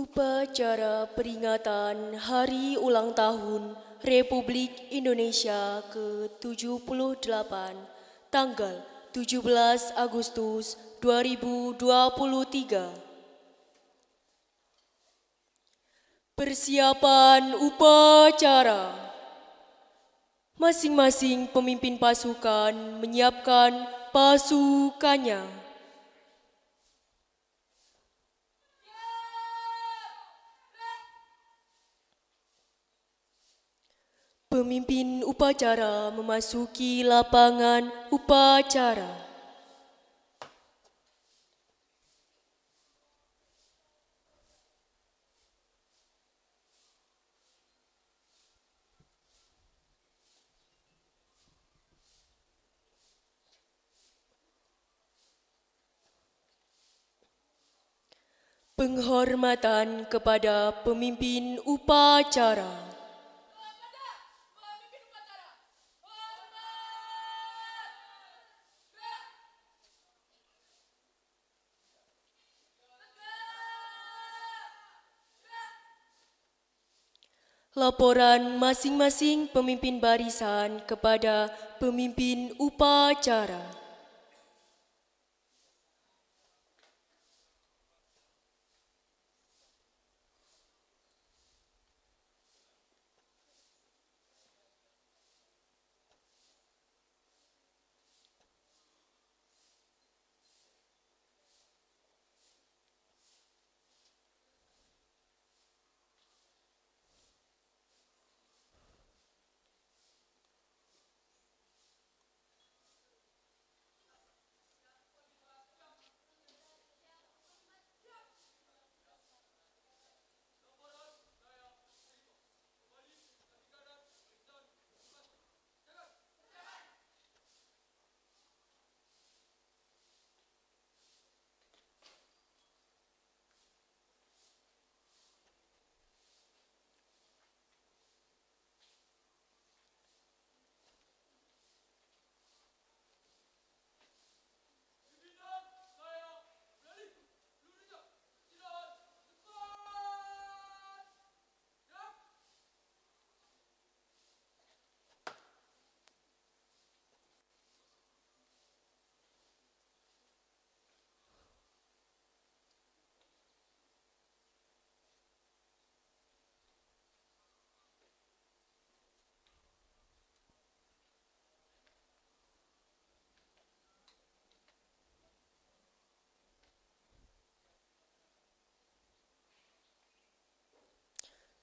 Upacara peringatan Hari Ulang Tahun Republik Indonesia ke-78 tanggal 17 Agustus 2023. Persiapan upacara. Masing-masing pemimpin pasukan menyiapkan pasukannya. Pemimpin upacara memasuki lapangan upacara. Penghormatan kepada pemimpin upacara. Laporan masing-masing pemimpin barisan kepada pemimpin upacara.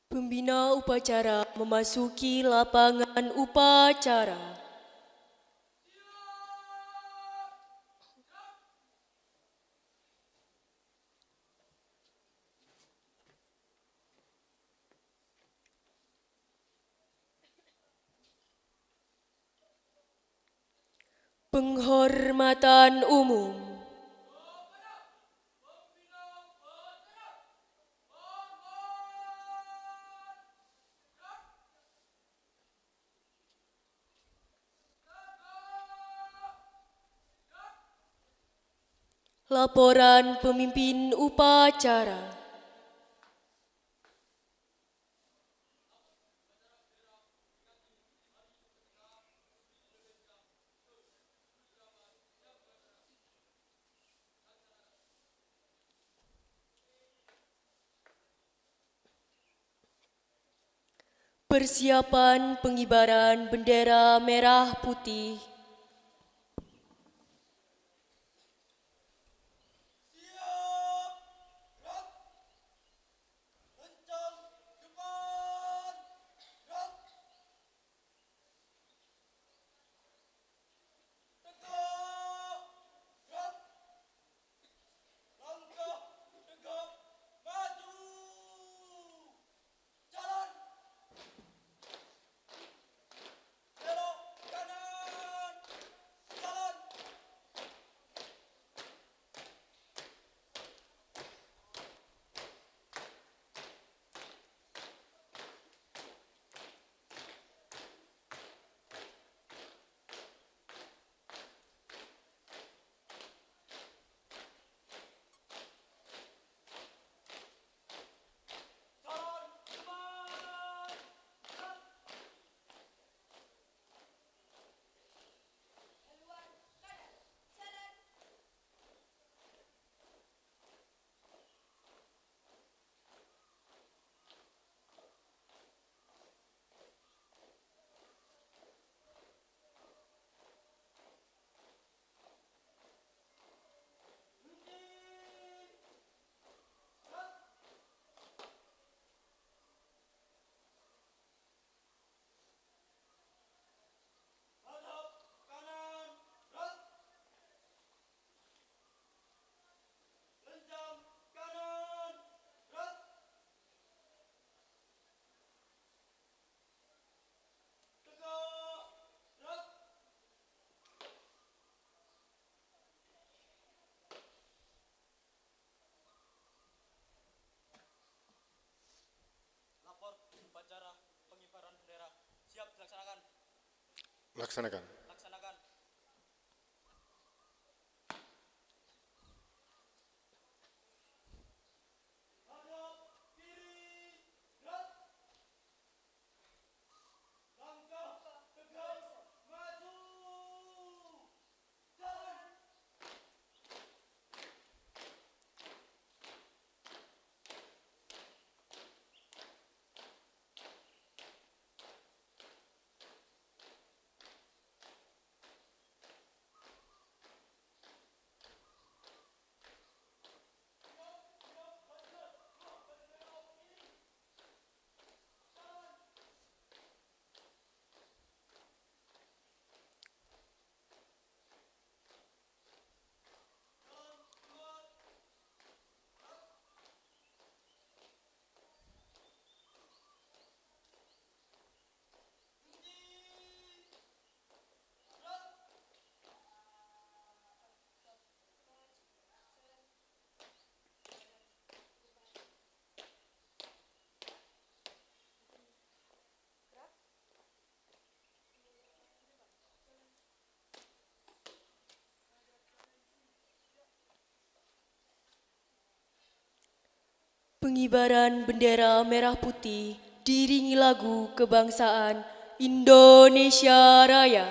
Pembina upacara memasuki lapangan upacara. Penghormatan umum. Laporan pemimpin upacara. Persiapan pengibaran bendera merah putih. Belok kanan. Laksanakan. Pengibaran bendera merah putih diiringi lagu kebangsaan Indonesia Raya.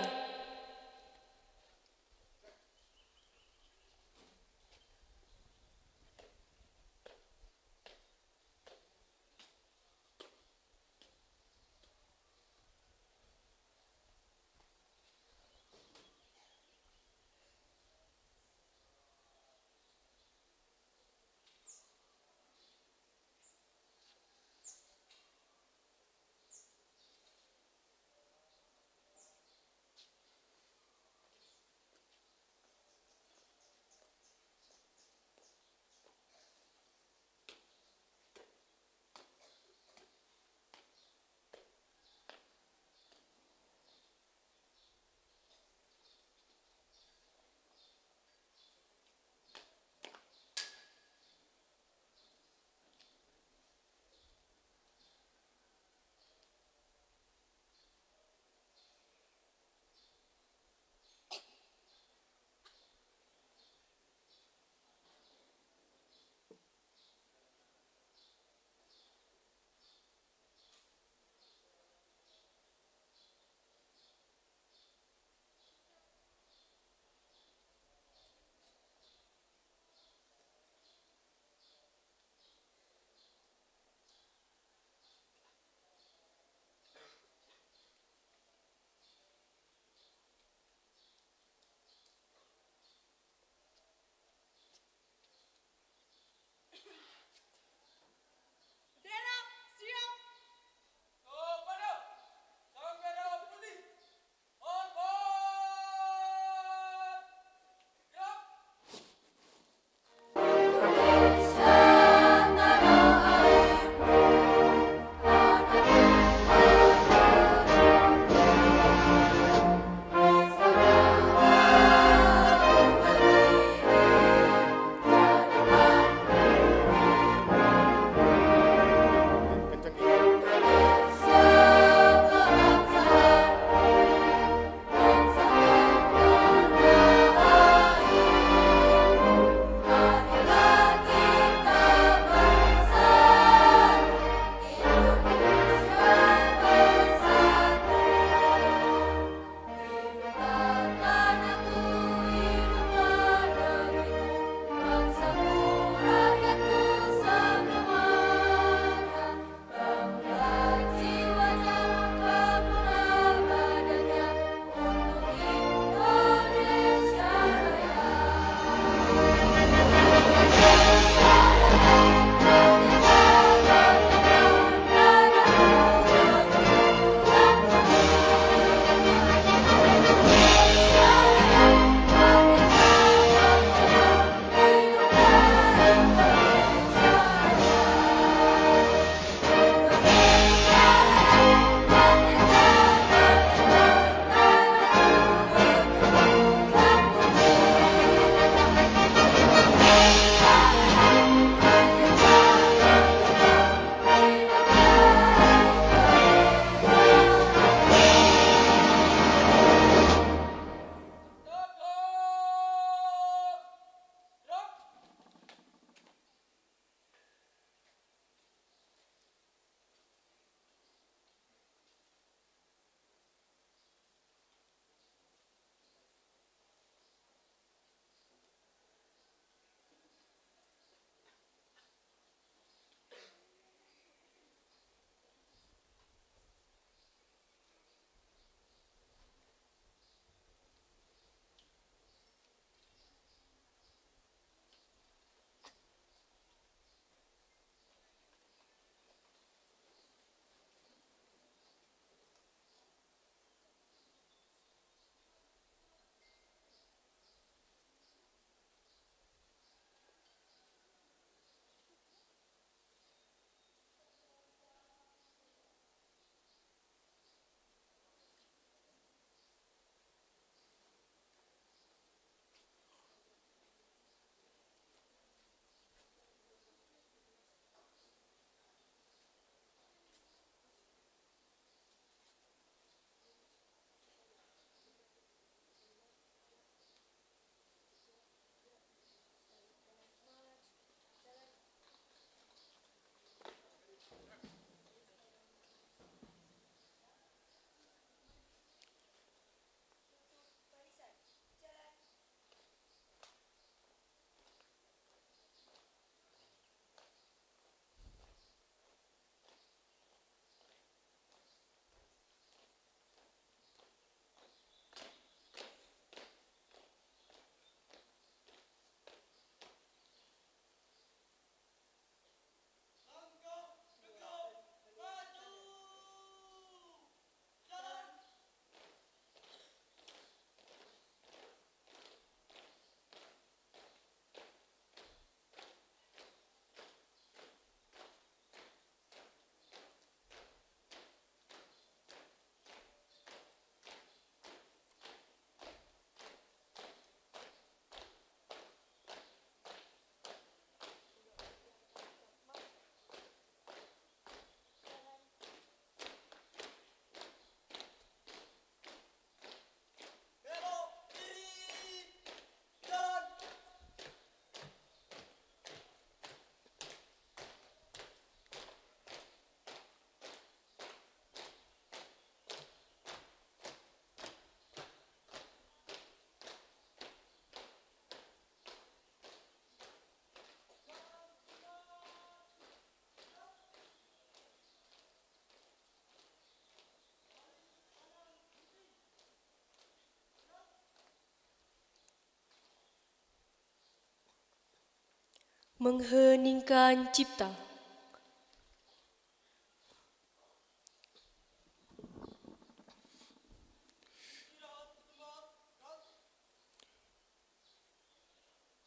mengheningkan cipta.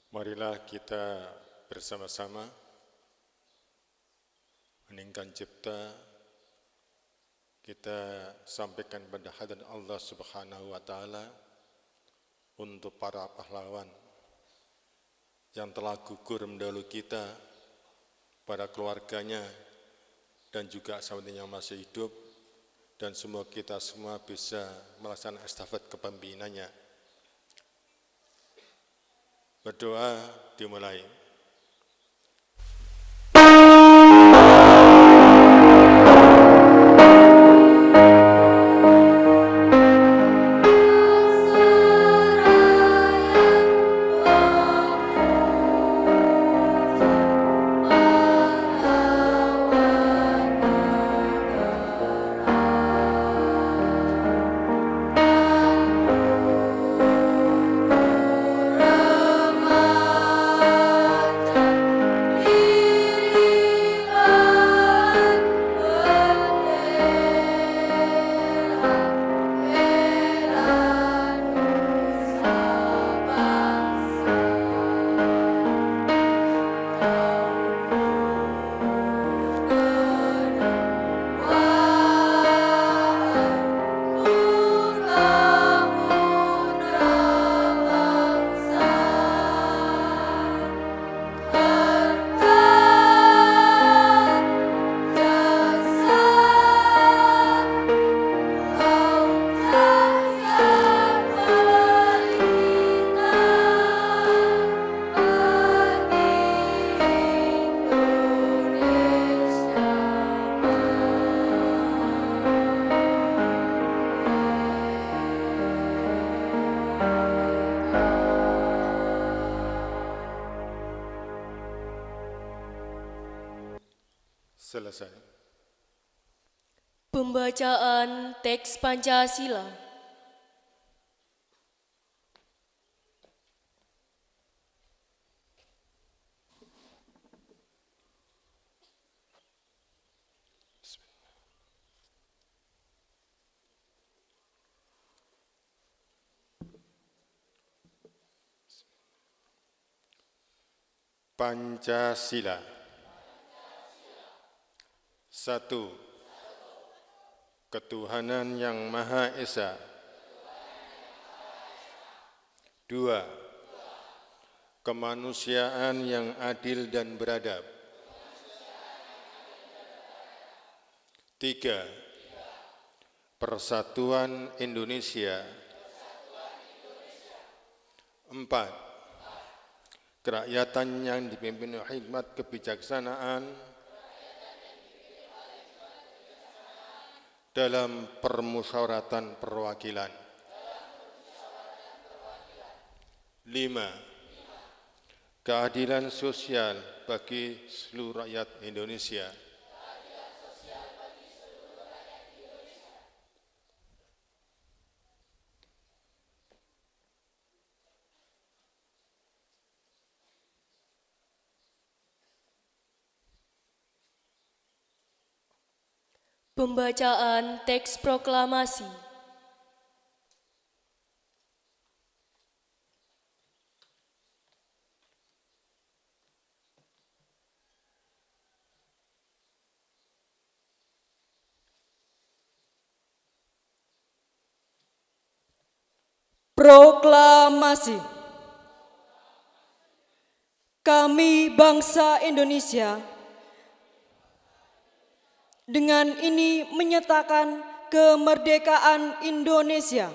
Marilah kita bersama-sama meninggikan cipta, kita sampaikan pada hadirat Allah Subhanahu wa Ta'ala untuk para pahlawan yang telah gugur mendahului kita, para keluarganya, dan juga sahabatnya yang masih hidup, dan semua kita semua bisa melaksanakan estafet kepemimpinannya. Berdoa dimulai. Selesai. Pembacaan teks Pancasila. Pancasila. 1. Ketuhanan yang Maha Esa. 2. Kemanusiaan yang adil dan beradab. 3. Persatuan Indonesia. 4. Kerakyatan yang dipimpin oleh hikmat kebijaksanaan dalam permusyawaratan perwakilan. 5. Keadilan sosial bagi seluruh rakyat Indonesia. Pembacaan teks proklamasi. Proklamasi. Kami bangsa Indonesia dengan ini menyatakan kemerdekaan Indonesia.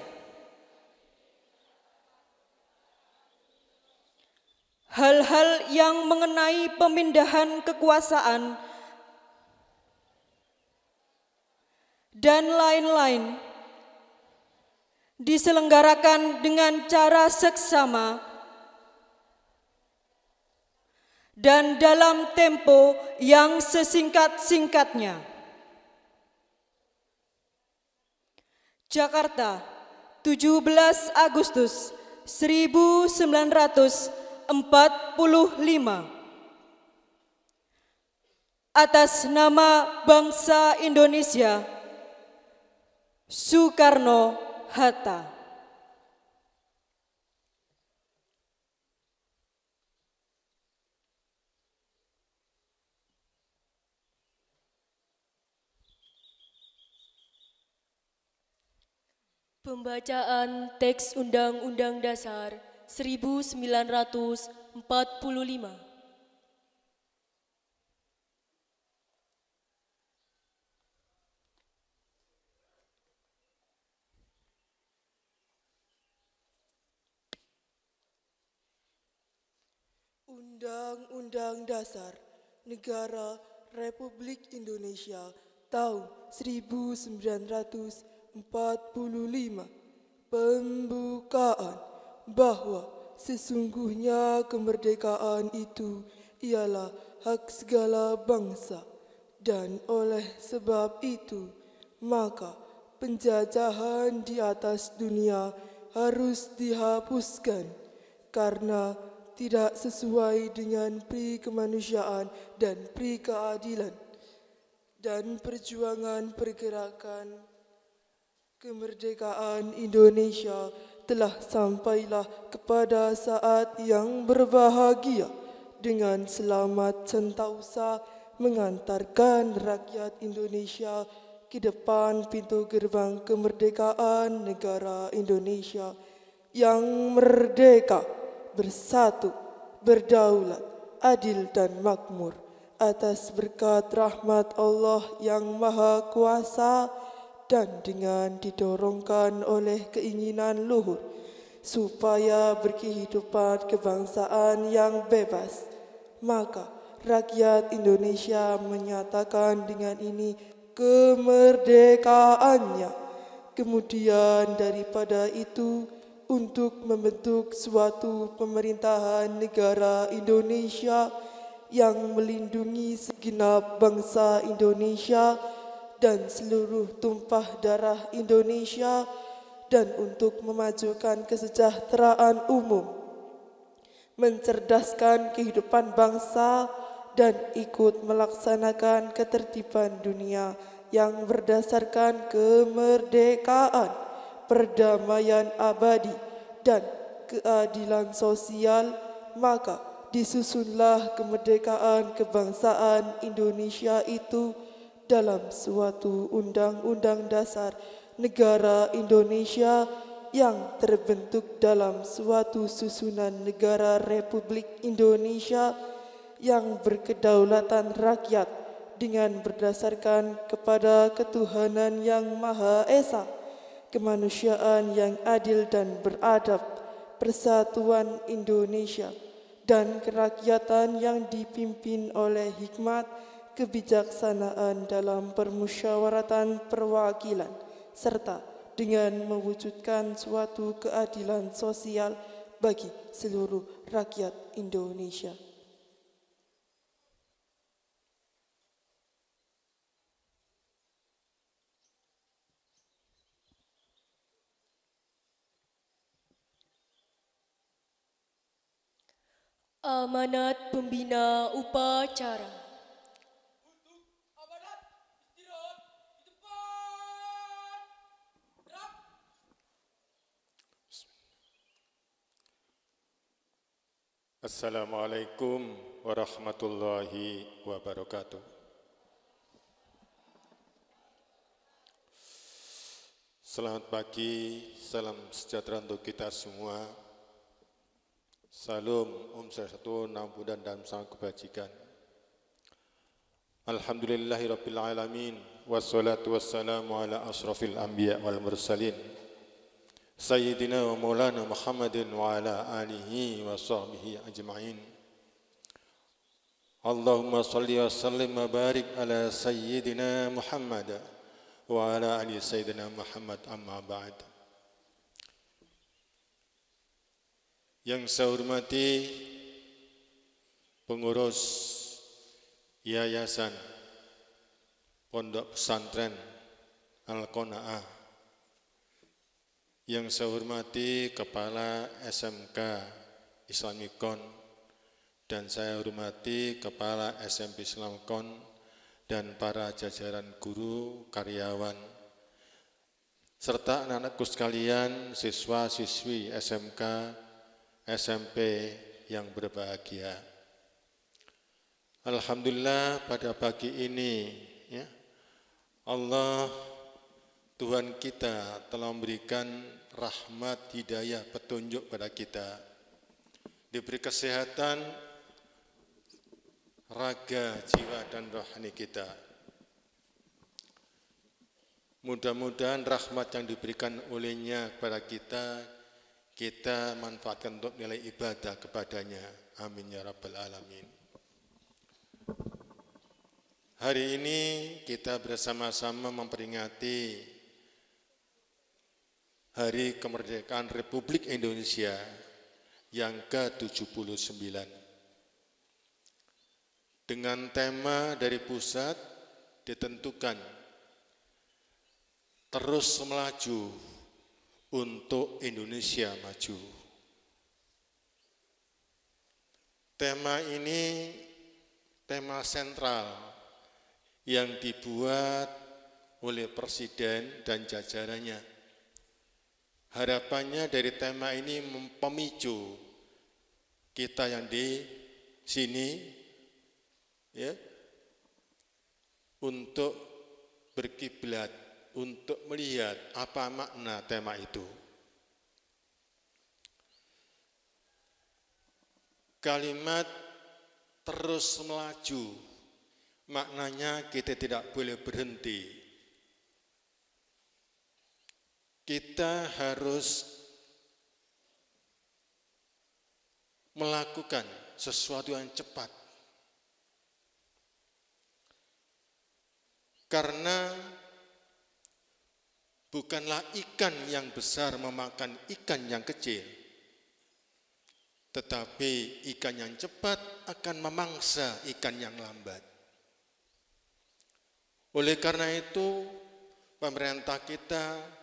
Hal-hal yang mengenai pemindahan kekuasaan dan lain-lain diselenggarakan dengan cara seksama dan dalam tempo yang sesingkat-singkatnya. Jakarta, 17 Agustus 1945. atas nama bangsa Indonesia, Soekarno-Hatta. Pembacaan teks Undang-Undang Dasar 1945. Undang-Undang Dasar Negara Republik Indonesia tahun 1945 pembukaan bahwa sesungguhnya kemerdekaan itu ialah hak segala bangsa, dan oleh sebab itu maka penjajahan di atas dunia harus dihapuskan karena tidak sesuai dengan pri kemanusiaan dan pri keadilan, dan perjuangan pergerakan kemerdekaan Indonesia telah sampailah kepada saat yang berbahagia dengan selamat sentausa mengantarkan rakyat Indonesia ke depan pintu gerbang kemerdekaan negara Indonesia yang merdeka, bersatu, berdaulat, adil dan makmur atas berkat rahmat Allah yang Maha Kuasa, dan dengan didorongkan oleh keinginan luhur supaya berkehidupan kebangsaan yang bebas, maka rakyat Indonesia menyatakan dengan ini kemerdekaannya. Kemudian daripada itu, untuk membentuk suatu pemerintahan negara Indonesia yang melindungi segenap bangsa Indonesia dan seluruh tumpah darah Indonesia, dan untuk memajukan kesejahteraan umum, mencerdaskan kehidupan bangsa, dan ikut melaksanakan ketertiban dunia yang berdasarkan kemerdekaan, perdamaian abadi, dan keadilan sosial, maka disusunlah kemerdekaan kebangsaan Indonesia itu dalam suatu undang-undang dasar negara Indonesia yang terbentuk dalam suatu susunan negara Republik Indonesia yang berkedaulatan rakyat dengan berdasarkan kepada ketuhanan yang Maha Esa, kemanusiaan yang adil dan beradab, persatuan Indonesia, dan kerakyatan yang dipimpin oleh hikmat, kebijaksanaan dalam permusyawaratan perwakilan, serta dengan mewujudkan suatu keadilan sosial bagi seluruh rakyat Indonesia. Amanat Pembina Upacara. Assalamualaikum warahmatullahi wabarakatuh. Selamat pagi, salam sejahtera untuk kita semua. Salam, Swastiastu, Namo Buddhaya, dan salam kebajikan. Alhamdulillahirabbil alamin, wassalatu wassalamu ala asrafil anbiya wal mursalin, Sayyidina wa Maulana Muhammadin wa ala alihi wa sahbihi ajma'in. Allahumma salli wa sallim wa barik ala Sayyidina Muhammad wa ala ali Sayyidina Muhammad, amma ba'd. Yang saya hormati pengurus Yayasan Pondok Pesantren Al-Qanaah, yang saya hormati Kepala SMK Islamikon, dan saya hormati Kepala SMP Islamikon dan para jajaran guru, karyawan, serta anak-anakku sekalian, siswa-siswi SMK, SMP yang berbahagia. Alhamdulillah pada pagi ini ya, Allah Tuhan kita telah memberikan rahmat, hidayah, petunjuk pada kita. Diberi kesehatan raga, jiwa dan rohani kita. Mudah-mudahan rahmat yang diberikan olehnya kepada kita manfaatkan untuk nilai ibadah kepadanya. Amin ya rabbal alamin. Hari ini kita bersama-sama memperingati Hari Kemerdekaan Republik Indonesia yang ke-79. Dengan tema dari pusat ditentukan terus melaju untuk Indonesia maju. Tema ini tema sentral yang dibuat oleh Presiden dan jajarannya. Harapannya dari tema ini memicu kita yang di sini ya, untuk berkiblat, untuk melihat apa makna tema itu. Kalimat terus melaju, maknanya kita tidak boleh berhenti. Kita harus melakukan sesuatu yang cepat. Karena bukanlah ikan yang besar memakan ikan yang kecil, tetapi ikan yang cepat akan memangsa ikan yang lambat. Oleh karena itu, pemerintah kita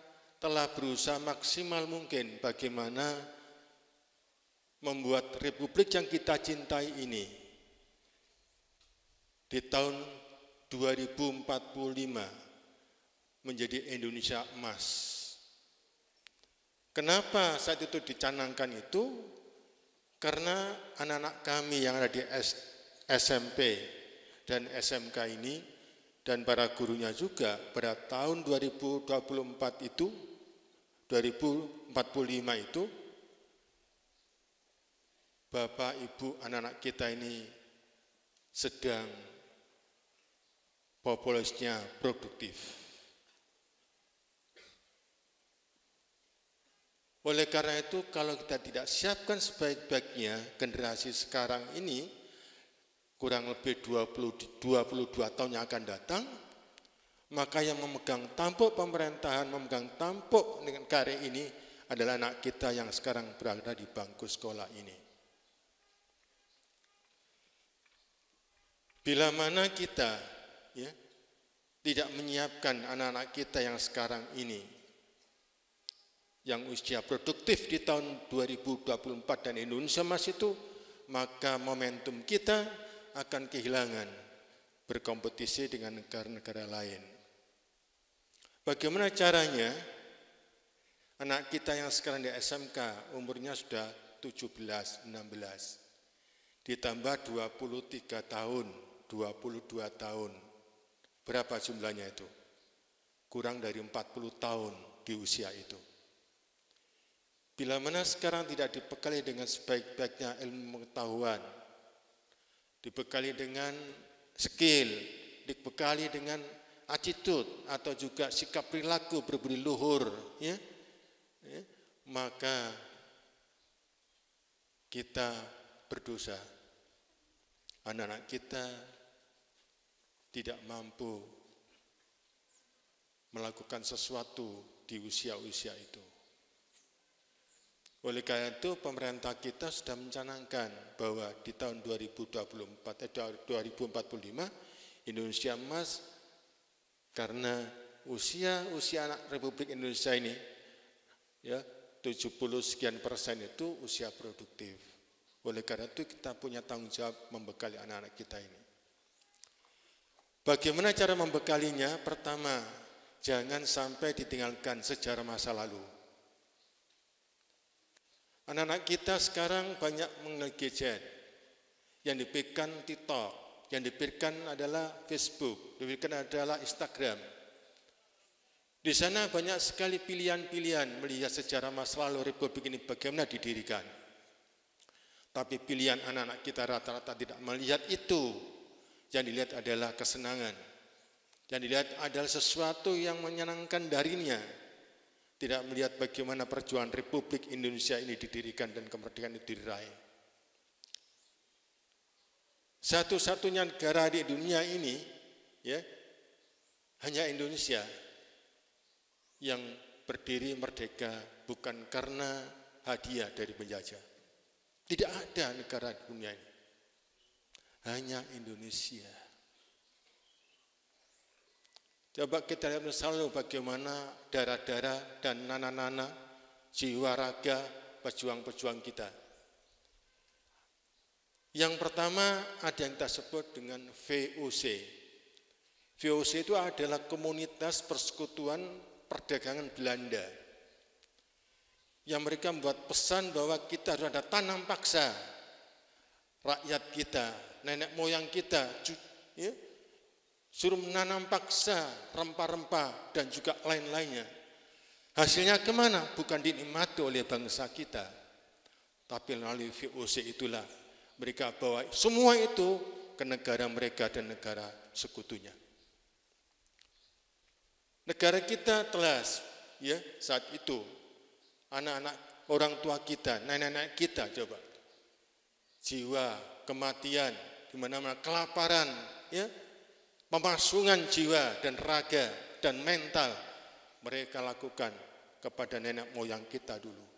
telah berusaha maksimal mungkin bagaimana membuat republik yang kita cintai ini di tahun 2045 menjadi Indonesia emas. Kenapa saat itu dicanangkan itu? Karena anak-anak kami yang ada di SMP dan SMK ini dan para gurunya juga pada tahun 2024 itu 2045 itu Bapak, Ibu, anak-anak kita ini sedang populasinya produktif. Oleh karena itu, kalau kita tidak siapkan sebaik-baiknya generasi sekarang ini, kurang lebih 22 tahun yang akan datang, maka yang memegang tampuk pemerintahan, memegang tampuk dengan negara ini adalah anak kita yang sekarang berada di bangku sekolah ini. Bila mana kita ya, tidak menyiapkan anak-anak kita yang sekarang ini, yang usia produktif di tahun 2024 dan Indonesia emas itu, maka momentum kita akan kehilangan berkompetisi dengan negara-negara lain. Bagaimana caranya? Anak kita yang sekarang di SMK umurnya sudah 17, 16. Ditambah 23 tahun, 22 tahun. Berapa jumlahnya itu? Kurang dari 40 tahun di usia itu. Bila mana sekarang tidak dibekali dengan sebaik-baiknya ilmu pengetahuan, dibekali dengan skill, dibekali dengan attitude atau juga sikap perilaku berbudi luhur, ya, maka kita berdosa. Anak-anak kita tidak mampu melakukan sesuatu di usia-usia itu. Oleh karena itu pemerintah kita sudah mencanangkan bahwa di tahun 2045 Indonesia emas, karena usia anak Republik Indonesia ini ya 70 sekian persen itu usia produktif. Oleh karena itu kita punya tanggung jawab membekali anak-anak kita ini. Bagaimana cara membekalinya? Pertama, jangan sampai ditinggalkan sejarah masa lalu. Anak-anak kita sekarang banyak mengenal gadget. Yang dipikirkan TikTok, yang dipikirkan adalah Facebook, dipikirkan adalah Instagram. Di sana banyak sekali pilihan-pilihan melihat sejarah masa lalu Republik ini bagaimana didirikan. Tapi pilihan anak-anak kita rata-rata tidak melihat itu. Yang dilihat adalah kesenangan. Yang dilihat adalah sesuatu yang menyenangkan darinya. Tidak melihat bagaimana perjuangan Republik Indonesia ini didirikan dan kemerdekaan itu diraih. Satu-satunya negara di dunia ini, ya, hanya Indonesia yang berdiri merdeka bukan karena hadiah dari penjajah. Tidak ada negara di dunia ini. Hanya Indonesia. Coba kita lihat selalu bagaimana darah-darah dan nana-nana, jiwa raga pejuang-pejuang kita. Yang pertama ada yang kita sebut dengan VOC. VOC itu adalah komunitas persekutuan perdagangan Belanda. Yang mereka membuat pesan bahwa kita harus ada tanam paksa. Rakyat kita, nenek moyang kita, ya, suruh menanam paksa rempah-rempah dan juga lain-lainnya. Hasilnya kemana? Bukan dinikmati oleh bangsa kita. Tapi melalui VOC itulah mereka bawa semua itu ke negara mereka dan negara sekutunya. Negara kita telah, ya, saat itu anak-anak orang tua kita, nenek-nenek kita coba jiwa kematian, di mana-mana kelaparan, ya, pemasungan jiwa dan raga dan mental mereka lakukan kepada nenek moyang kita dulu.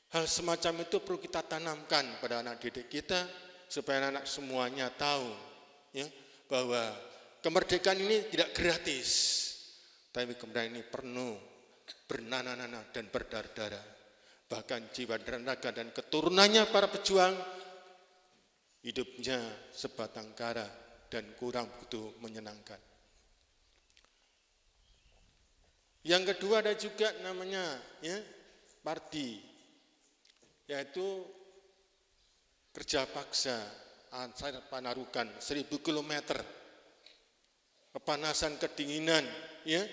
Hal semacam itu perlu kita tanamkan pada anak didik kita supaya anak semuanya tahu, ya, bahwa kemerdekaan ini tidak gratis, tapi kemerdekaan ini penuh bernanah-nanah dan berdarah-darah. Bahkan jiwa dan raga dan keturunannya para pejuang hidupnya sebatang kara dan kurang begitu menyenangkan. Yang kedua ada juga namanya, ya, Pardi, yaitu kerja paksa antar Panarukan 1000 km, kepanasan, kedinginan, ya,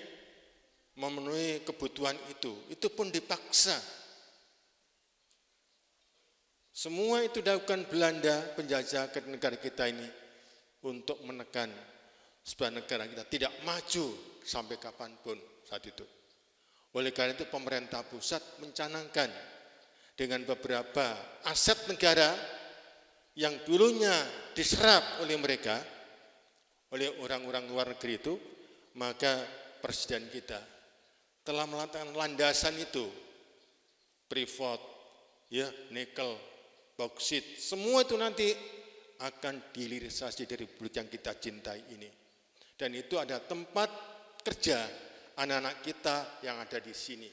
memenuhi kebutuhan itu pun dipaksa. Semua itu dilakukan Belanda penjajah ke negara kita ini untuk menekan sebuah negara kita tidak maju sampai kapanpun saat itu. Oleh karena itu pemerintah pusat mencanangkan dengan beberapa aset negara yang dulunya diserap oleh mereka, oleh orang-orang luar negeri itu, maka presiden kita telah meletakkan landasan itu, Freeport, ya, nikel, bauksit, semua itu nanti akan dihilirisasi dari Republik yang kita cintai ini. Dan itu ada tempat kerja anak-anak kita yang ada di sini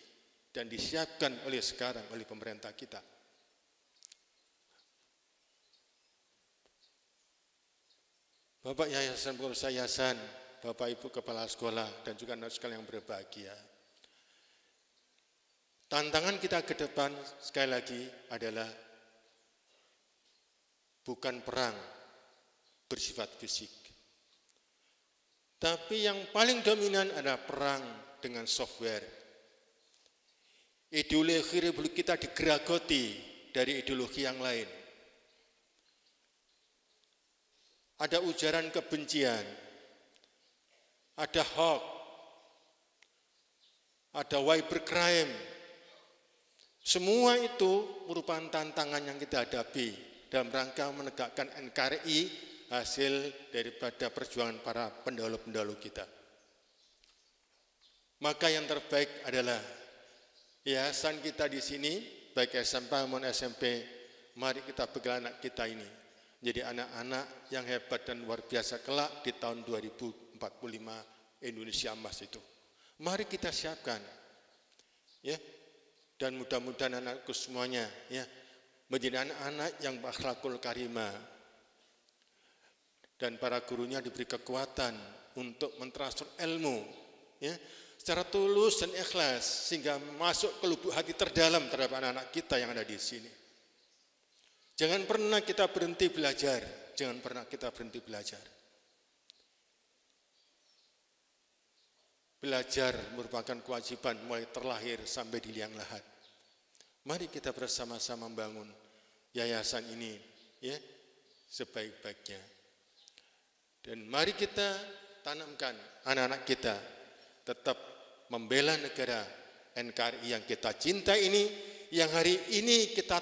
dan disiapkan oleh sekarang oleh pemerintah kita. Bapak yayasan, pengurus yayasan, Bapak Ibu kepala sekolah dan juga anak sekalian yang berbahagia. Tantangan kita ke depan sekali lagi adalah bukan perang bersifat fisik. Tapi yang paling dominan adalah perang dengan software. Ideologi Republik kita digeragoti dari ideologi yang lain. Ada ujaran kebencian, ada hoax, ada cybercrime. Semua itu merupakan tantangan yang kita hadapi dalam rangka menegakkan NKRI hasil daripada perjuangan para pendahulu-pendahulu kita. Maka yang terbaik adalah yayasan kita di sini, baik SMP maupun SMP, mari kita bekal anak kita ini jadi anak-anak yang hebat dan luar biasa kelak di tahun 2045 Indonesia emas itu. Mari kita siapkan, ya, dan mudah-mudahan anakku semuanya, ya, menjadi anak-anak yang berakhlakul karimah dan para gurunya diberi kekuatan untuk mentransfer ilmu, ya, secara tulus dan ikhlas sehingga masuk ke lubuk hati terdalam terhadap anak-anak kita yang ada di sini. Jangan pernah kita berhenti belajar, jangan pernah kita berhenti belajar. Belajar merupakan kewajiban mulai terlahir sampai di liang lahat. Mari kita bersama-sama membangun yayasan ini, ya, sebaik-baiknya. Dan mari kita tanamkan anak-anak kita tetap membela negara NKRI yang kita cinta ini, yang hari ini kita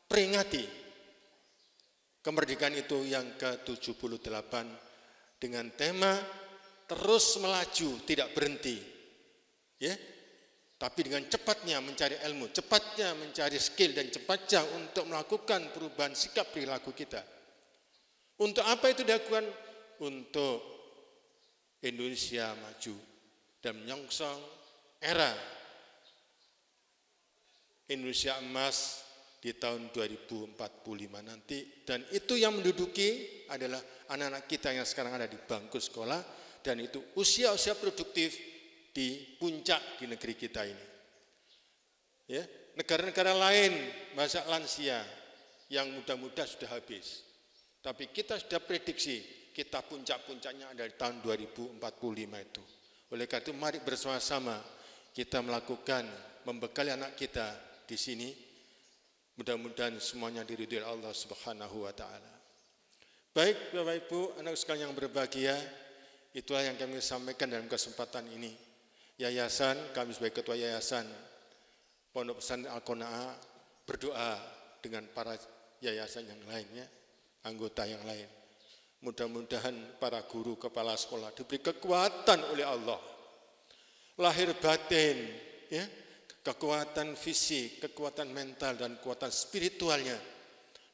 peringati kemerdekaan itu yang ke-78 dengan tema terus melaju, tidak berhenti, ya. Tapi dengan cepatnya mencari ilmu, cepatnya mencari skill, dan cepatnya untuk melakukan perubahan sikap perilaku kita. Untuk apa itu dilakukan? Untuk Indonesia maju dan menyongsong era Indonesia emas di tahun 2045 nanti. Dan itu yang menduduki adalah anak-anak kita yang sekarang ada di bangku sekolah, dan itu usia-usia produktif di puncak di negeri kita ini. Ya, negara-negara lain masa lansia yang muda-muda sudah habis. Tapi kita sudah prediksi kita puncak-puncaknya ada di tahun 2045 itu. Oleh karena itu mari bersama-sama kita melakukan membekali anak kita di sini. Mudah-mudahan semuanya diridhoi Allah Subhanahu wa taala. Baik Bapak Ibu, anak sekalian yang berbahagia, itulah yang kami sampaikan dalam kesempatan ini. Yayasan, kami sebagai ketua yayasan Pondok Pesantren Al-Qanaah berdoa dengan para yayasan yang lainnya, anggota yang lain. Mudah-mudahan para guru, kepala sekolah diberi kekuatan oleh Allah, lahir batin, ya, kekuatan fisik, kekuatan mental, dan kekuatan spiritualnya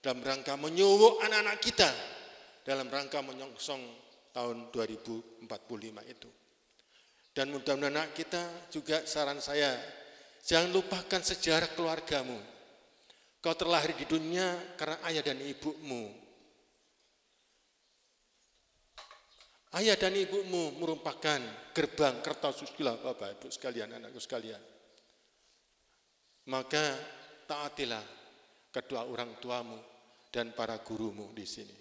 dalam rangka menyuwuk anak-anak kita dalam rangka menyongsong tahun 2045 itu. Dan mudah-mudahan anak kita juga, saran saya, jangan lupakan sejarah keluargamu. Kau terlahir di dunia karena ayah dan ibumu. Ayah dan ibumu merupakan gerbang Kertosusila, Bapak Ibu sekalian, anakku sekalian. Maka taatilah kedua orang tuamu dan para gurumu di sini.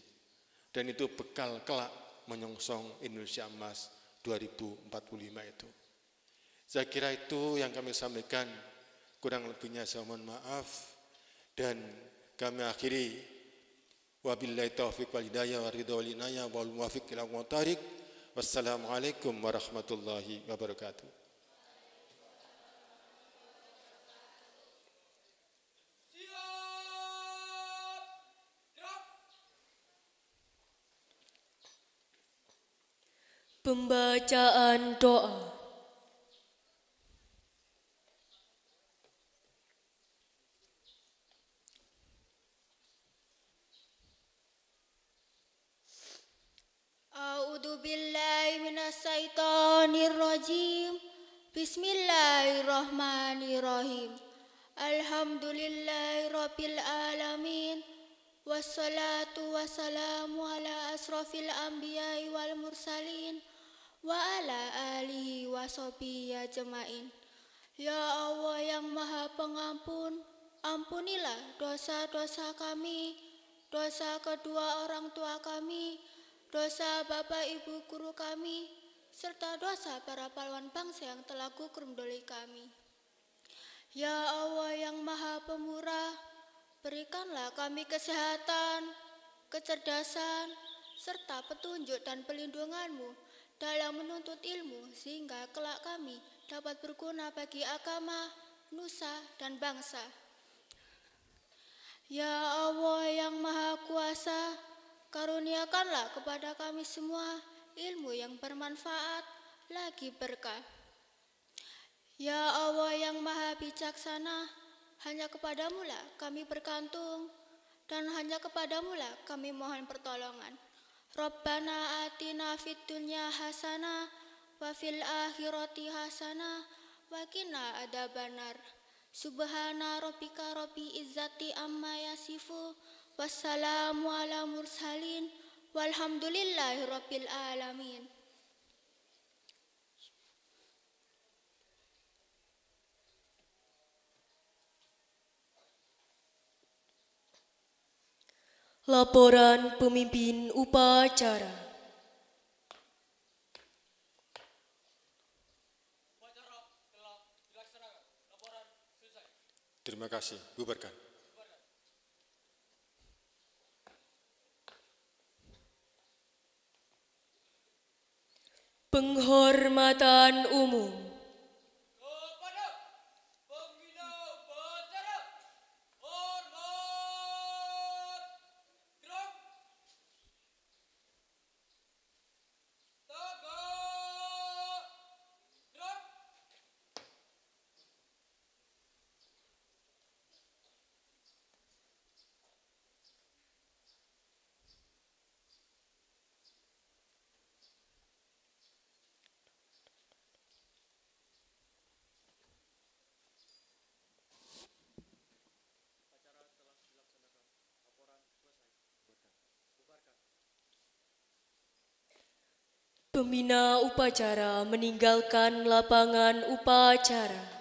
Dan itu bekal kelak menyongsong Indonesia Emas 2045 itu. Saya kira itu yang kami sampaikan, kurang lebihnya saya mohon maaf, dan kami akhiri wabillahi taufiq wal hidayah wa ridha wal inayah wal muwafiq ila aqwamit. Wassalamualaikum warahmatullahi wabarakatuh. Pembacaan doa. A'udzu billahi minasyaitonir rajim. Bismillahirrahmanirrahim. Alhamdulillahirabbil alamin. Wassalatu wassalamu ala asrofil anbiya'i wal mursalin wa ala alihi wa sahbihi ajmain. Ya Allah yang Maha Pengampun, ampunilah dosa-dosa kami, dosa kedua orang tua kami, dosa Bapak Ibu guru kami, serta dosa para pahlawan bangsa yang telah gugur mendolimi kami. Ya Allah yang Maha Pemurah, berikanlah kami kesehatan, kecerdasan, serta petunjuk dan pelindungan-Mu dalam menuntut ilmu, sehingga kelak kami dapat berguna bagi agama, nusa, dan bangsa. Ya Allah yang Maha Kuasa, karuniakanlah kepada kami semua ilmu yang bermanfaat lagi berkah. Ya Allah yang Maha Bijaksana, hanya kepadamu lah kami bergantung, dan hanya kepadamu lah kami mohon pertolongan. Rabbana atina fid dunya hasanah wa fil akhirati hasanah wa qina adzabannar. Subhana rabbika rabbil izzati amma yasifu, wassalamu ala mursalin, Walhamdulillahirabbil alamin. Laporan pemimpin upacara. Terima kasih, bubarkan. Penghormatan umum. Kepada pembina upacara, hormat, gerak, tegak, gerak. Pembina upacara meninggalkan lapangan upacara.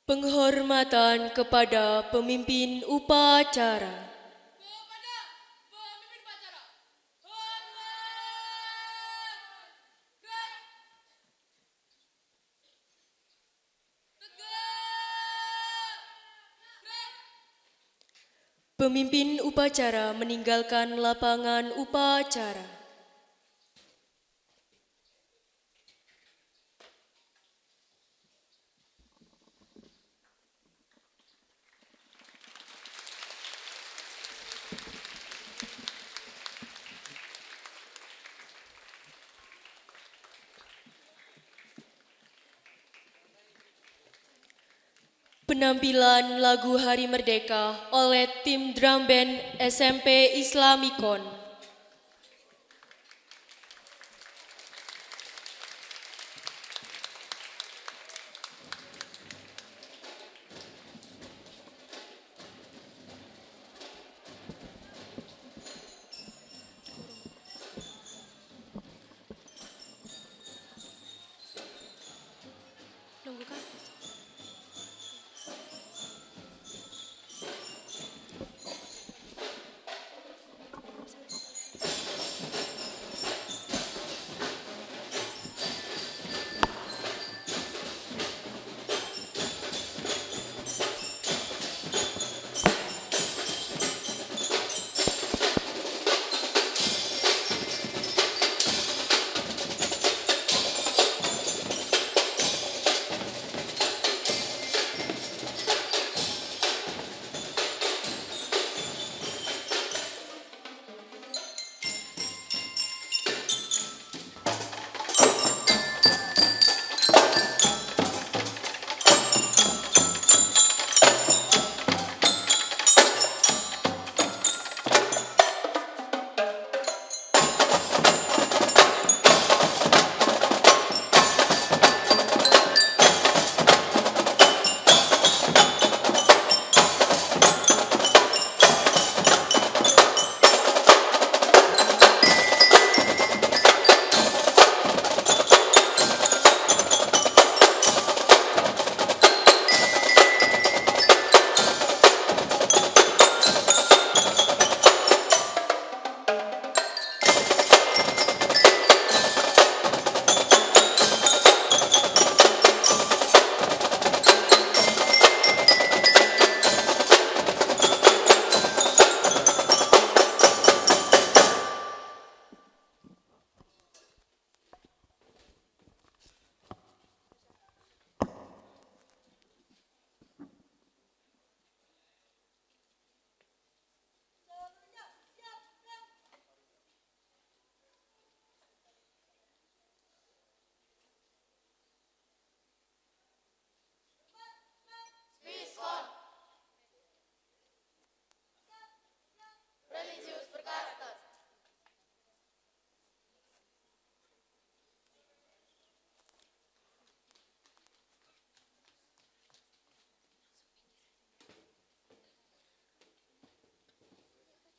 Penghormatan kepada pemimpin upacara. Kepada pemimpin upacara, hormat, gerak, tegak, gerak. Pemimpin upacara meninggalkan lapangan upacara. Penampilan lagu Hari Merdeka oleh tim drum band SMP Islamikon.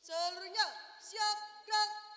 Seluruhnya siap gerak.